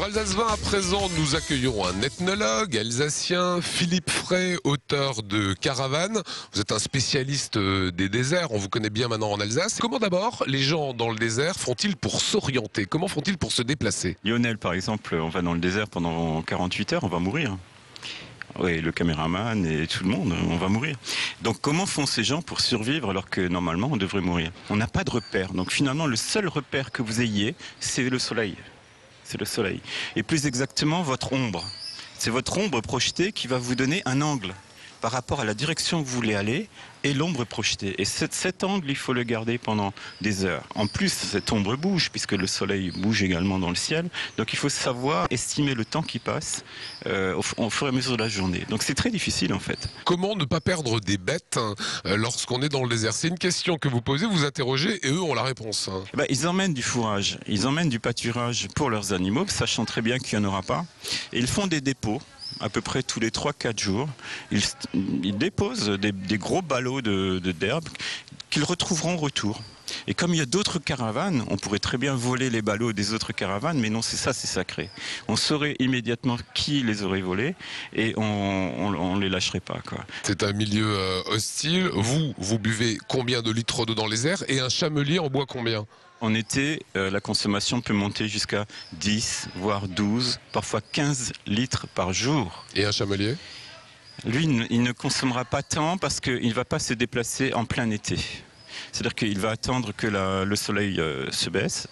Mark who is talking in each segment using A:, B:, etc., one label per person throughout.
A: Alsace 20, à présent, nous accueillons un ethnologue alsacien, Philippe Frey, auteur de Caravane. Vous êtes un spécialiste des déserts, on vous connaît bien maintenant en Alsace. Comment d'abord les gens dans le désert font-ils pour s'orienter? Comment font-ils pour se déplacer?
B: Lionel, par exemple, on va dans le désert pendant 48 heures, on va mourir. Oui, le caméraman et tout le monde, on va mourir. Donc comment font ces gens pour survivre alors que normalement on devrait mourir? On n'a pas de repère. Donc finalement, le seul repère que vous ayez, c'est le soleil. C'est le soleil. Et plus exactement, votre ombre. C'est votre ombre projetée qui va vous donner un angle par rapport à la direction où vous voulez aller et l'ombre projetée. Et cet angle, il faut le garder pendant des heures. En plus, cette ombre bouge, puisque le soleil bouge également dans le ciel. Donc il faut savoir estimer le temps qui passe au fur et à mesure de la journée. Donc c'est très difficile en fait.
A: Comment ne pas perdre des bêtes lorsqu'on est dans le désert? C'est une question que vous posez, vous interrogez et eux ont la réponse.
B: Ils emmènent du fourrage, ils emmènent du pâturage pour leurs animaux, sachant très bien qu'il n'y en aura pas. Et ils font des dépôts. À peu près tous les 3-4 jours, ils déposent des gros ballots d'herbe qu'ils retrouveront au retour. Et comme il y a d'autres caravanes, on pourrait très bien voler les ballots des autres caravanes, mais non, c'est sacré. On saurait immédiatement qui les aurait volés et on les lâcherait pas, quoi.
A: C'est un milieu hostile. Vous buvez combien de litres d'eau dans les airs et un chamelier en boit combien?
B: En été, la consommation peut monter jusqu'à 10, voire 12, parfois 15 litres par jour.
A: Et un chamelier?
B: Lui, il ne consommera pas tant parce qu'il ne va pas se déplacer en plein été. C'est-à-dire qu'il va attendre que le soleil se baisse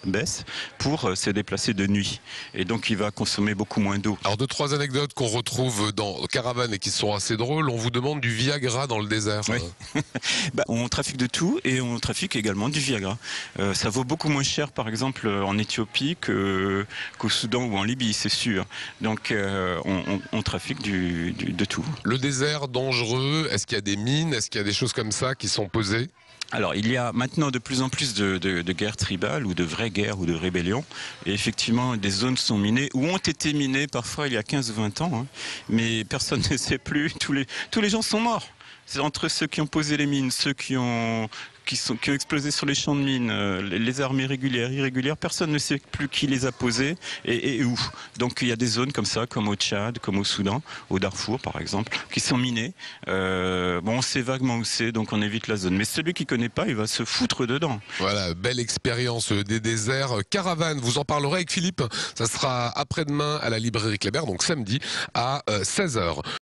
B: pour se déplacer de nuit. Et donc il va consommer beaucoup moins d'eau.
A: Alors 2-3 anecdotes qu'on retrouve dans Caravane et qui sont assez drôles. On vous demande du Viagra dans le désert.
B: Oui. On trafique de tout et on trafique également du Viagra. Ça vaut beaucoup moins cher par exemple en Éthiopie qu'au Soudan ou en Libye, c'est sûr. Donc on trafique de tout.
A: Le désert dangereux, est-ce qu'il y a des mines, est-ce qu'il y a des choses comme ça qui sont posées?
B: Alors, il y a maintenant de plus en plus de guerres tribales ou de vraies guerres ou de rébellions. Et effectivement, des zones sont minées ou ont été minées parfois il y a 15 ou 20 ans. Mais personne ne sait plus. Tous les gens sont morts. C'est entre ceux qui ont posé les mines, ceux qui ont explosé sur les champs de mines, les armées régulières, irrégulières, personne ne sait plus qui les a posées et où. Donc il y a des zones comme ça, comme au Tchad, comme au Soudan, au Darfour par exemple, qui sont minées. On sait vaguement où c'est, donc on évite la zone. Mais celui qui ne connaît pas, il va se foutre dedans.
A: Voilà, belle expérience des déserts. Caravane, vous en parlerez avec Philippe. Ça sera après-demain à la librairie Kléber, donc samedi à 16 h.